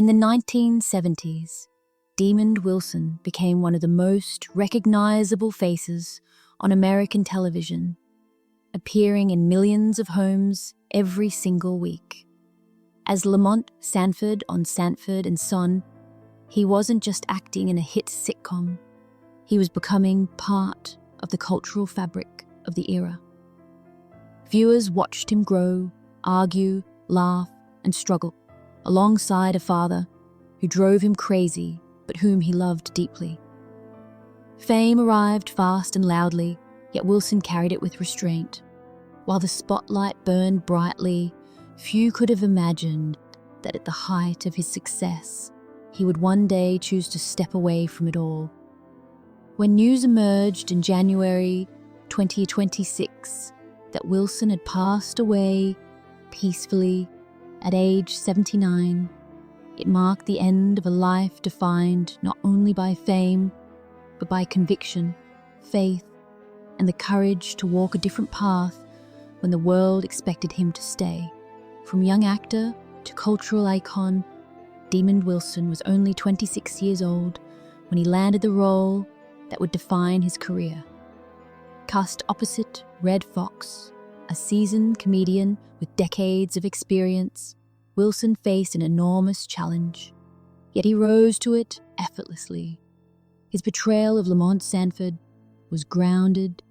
In the 1970s, Demond Wilson became one of the most recognizable faces on American television, appearing in millions of homes every single week. As Lamont Sanford on Sanford and Son, he wasn't just acting in a hit sitcom, he was becoming part of the cultural fabric of the era. Viewers watched him grow, argue, laugh, and struggle, alongside a father who drove him crazy but whom he loved deeply. Fame arrived fast and loudly, yet Wilson carried it with restraint. While the spotlight burned brightly, few could have imagined that at the height of his success, he would one day choose to step away from it all. When news emerged in January 2026 that Wilson had passed away peacefully at age 79, it marked the end of a life defined not only by fame, but by conviction, faith, and the courage to walk a different path when the world expected him to stay. From young actor to cultural icon, Demond Wilson was only 26 years old when he landed the role that would define his career. Cast opposite Red Fox, a seasoned comedian with decades of experience, Wilson faced an enormous challenge, yet he rose to it effortlessly. His portrayal of Lamont Sanford was grounded,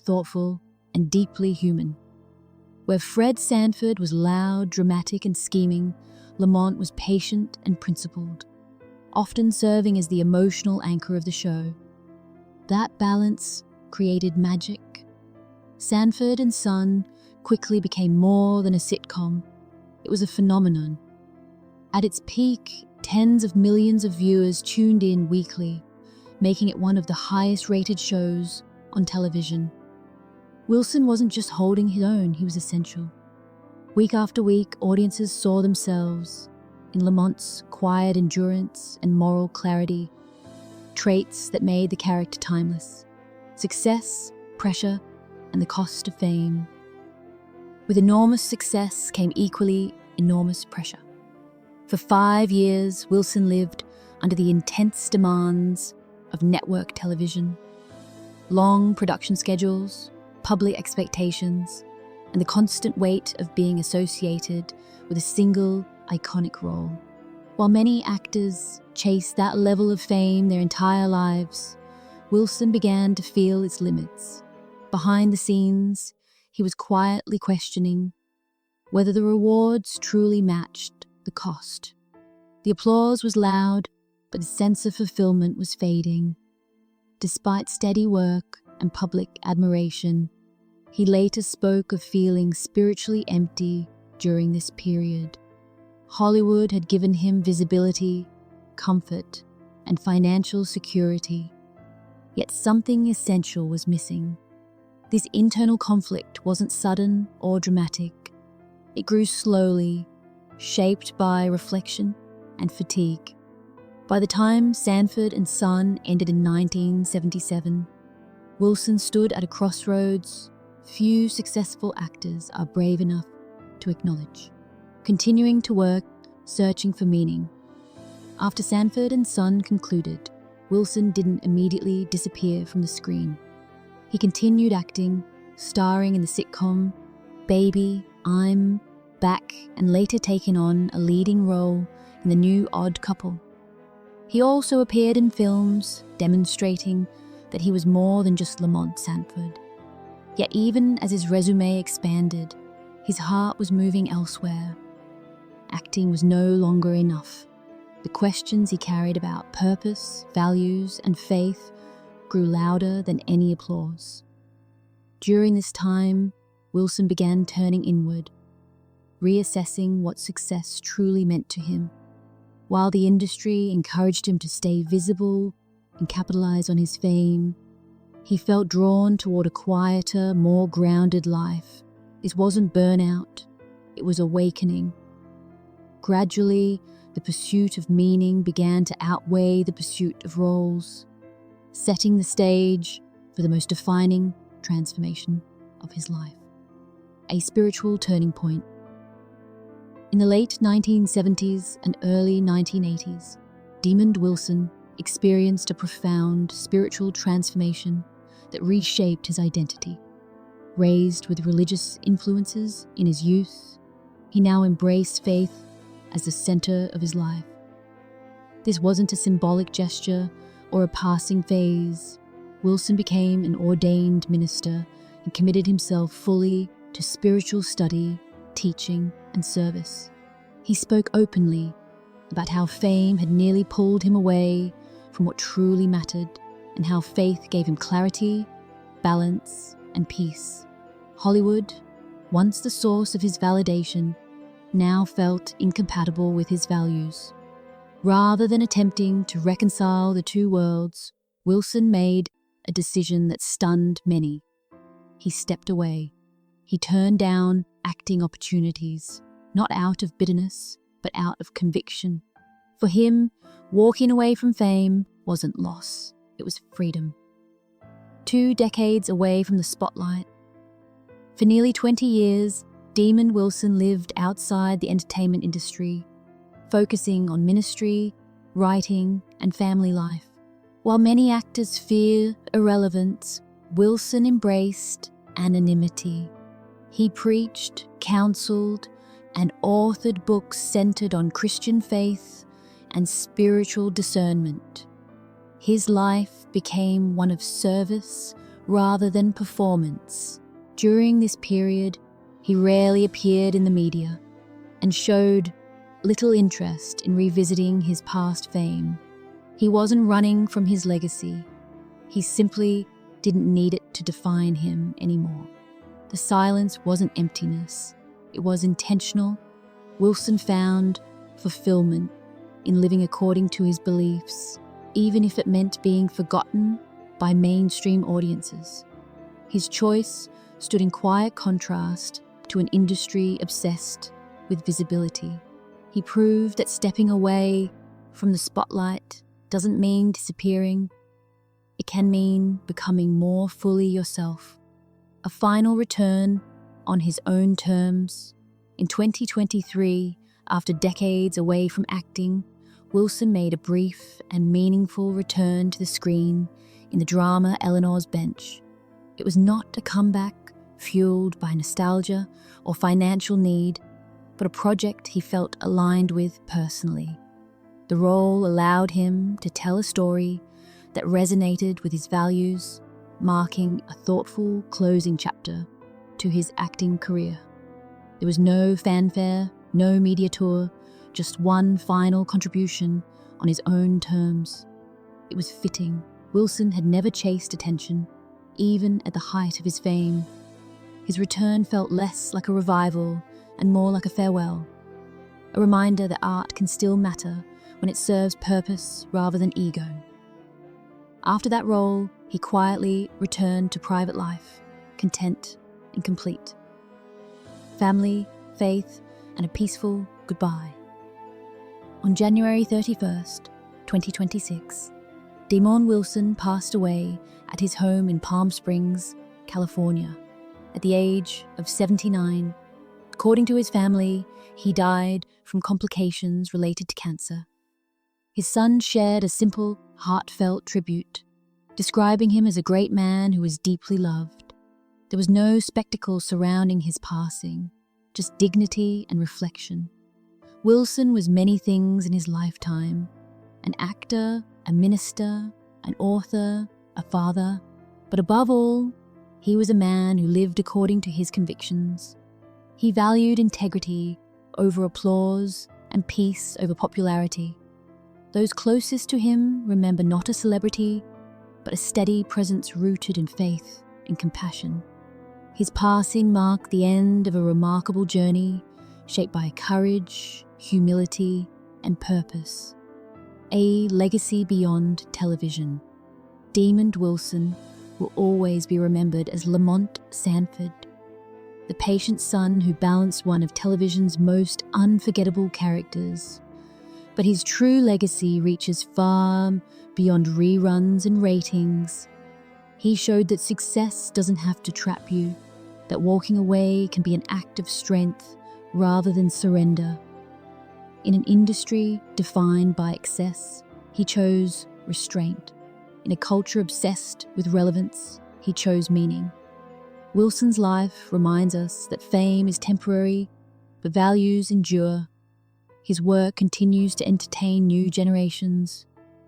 thoughtful, and deeply human. Where Fred Sanford was loud, dramatic, and scheming, Lamont was patient and principled, often serving as the emotional anchor of the show. That balance created magic. Sanford and Son quickly became more than a sitcom. It was a phenomenon. At its peak, tens of millions of viewers tuned in weekly, making it one of the highest-rated shows on television. Wilson wasn't just holding his own, he was essential. Week after week, audiences saw themselves in Lamont's quiet endurance and moral clarity, traits that made the character timeless. Success, pressure, and the cost of fame. With enormous success came equally enormous pressure. For 5 years, Wilson lived under the intense demands of network television, long production schedules, public expectations, and the constant weight of being associated with a single iconic role. While many actors chase that level of fame their entire lives, Wilson began to feel its limits. Behind the scenes, he was quietly questioning whether the rewards truly matched the cost. The applause was loud, but the sense of fulfillment was fading. Despite steady work and public admiration, he later spoke of feeling spiritually empty during this period. Hollywood had given him visibility, comfort, and financial security, yet something essential was missing. This internal conflict wasn't sudden or dramatic. It grew slowly, shaped by reflection and fatigue. By the time Sanford and Son ended in 1977, Wilson stood at a crossroads few successful actors are brave enough to acknowledge. Continuing to work, searching for meaning. After Sanford and Son concluded, Wilson didn't immediately disappear from the screen. He continued acting, starring in the sitcom Baby, I'm Back, and later taking on a leading role in the new Odd Couple. He also appeared in films, demonstrating that he was more than just Lamont Sanford. Yet even as his resume expanded, his heart was moving elsewhere. Acting was no longer enough. The questions he carried about purpose, values, and faith grew louder than any applause. During this time, Wilson began turning inward, reassessing what success truly meant to him. While the industry encouraged him to stay visible and capitalize on his fame, he felt drawn toward a quieter, more grounded life. This wasn't burnout, it was awakening. Gradually, the pursuit of meaning began to outweigh the pursuit of roles, setting the stage for the most defining transformation of his life. A spiritual turning point. In the late 1970s and early 1980s, Demond Wilson experienced a profound spiritual transformation that reshaped his identity. Raised with religious influences in his youth, he now embraced faith as the center of his life. This wasn't a symbolic gesture or a passing phase. Wilson became an ordained minister and committed himself fully to spiritual study, teaching, and service. He spoke openly about how fame had nearly pulled him away from what truly mattered and how faith gave him clarity, balance, and peace. Hollywood, once the source of his validation, now felt incompatible with his values. Rather than attempting to reconcile the two worlds, Wilson made a decision that stunned many. He stepped away. He turned down acting opportunities, not out of bitterness, but out of conviction. For him, walking away from fame wasn't loss, it was freedom. 2 decades away from the spotlight. For nearly 20 years, Demond Wilson lived outside the entertainment industry, focusing on ministry, writing, and family life. While many actors fear irrelevance, Wilson embraced anonymity. He preached, counseled, and authored books centered on Christian faith and spiritual discernment. His life became one of service rather than performance. During this period, he rarely appeared in the media and showed little interest in revisiting his past fame. He wasn't running from his legacy. He simply didn't need it to define him anymore. The silence wasn't emptiness. It was intentional. Wilson found fulfillment in living according to his beliefs, even if it meant being forgotten by mainstream audiences. His choice stood in quiet contrast to an industry obsessed with visibility. He proved that stepping away from the spotlight doesn't mean disappearing. It can mean becoming more fully yourself. A final return on his own terms. In 2023, after decades away from acting, Wilson made a brief and meaningful return to the screen in the drama Eleanor's Bench. It was not a comeback fueled by nostalgia or financial need, but a project he felt aligned with personally. The role allowed him to tell a story that resonated with his values, marking a thoughtful closing chapter to his acting career. There was no fanfare, no media tour, just one final contribution on his own terms. It was fitting. Wilson had never chased attention, even at the height of his fame. His return felt less like a revival and more like a farewell, a reminder that art can still matter when it serves purpose rather than ego. After that role, he quietly returned to private life, content and complete. Family, faith, and a peaceful goodbye. On January 31st, 2026, Demond Wilson passed away at his home in Palm Springs, California, at the age of 79. According to his family, he died from complications related to cancer. His son shared a simple, heartfelt tribute, describing him as a great man who was deeply loved. There was no spectacle surrounding his passing, just dignity and reflection. Wilson was many things in his lifetime: an actor, a minister, an author, a father, but above all, he was a man who lived according to his convictions. He valued integrity over applause and peace over popularity. Those closest to him remember not a celebrity, but a steady presence rooted in faith and compassion. His passing marked the end of a remarkable journey shaped by courage, humility, and purpose. A legacy beyond television. Demond Wilson will always be remembered as Lamont Sanford, the patient son who balanced one of television's most unforgettable characters. But his true legacy reaches far beyond reruns and ratings. He showed that success doesn't have to trap you, that walking away can be an act of strength rather than surrender. In an industry defined by excess, he chose restraint. In a culture obsessed with relevance, he chose meaning. Wilson's life reminds us that fame is temporary, but values endure. His work continues to entertain new generations,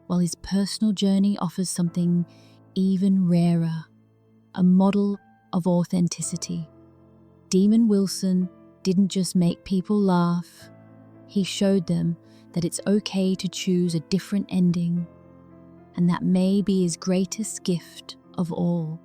while his personal journey offers something even rarer, a model of authenticity. Demon Wilson didn't just make people laugh, he showed them that it's okay to choose a different ending, and that may be his greatest gift of all.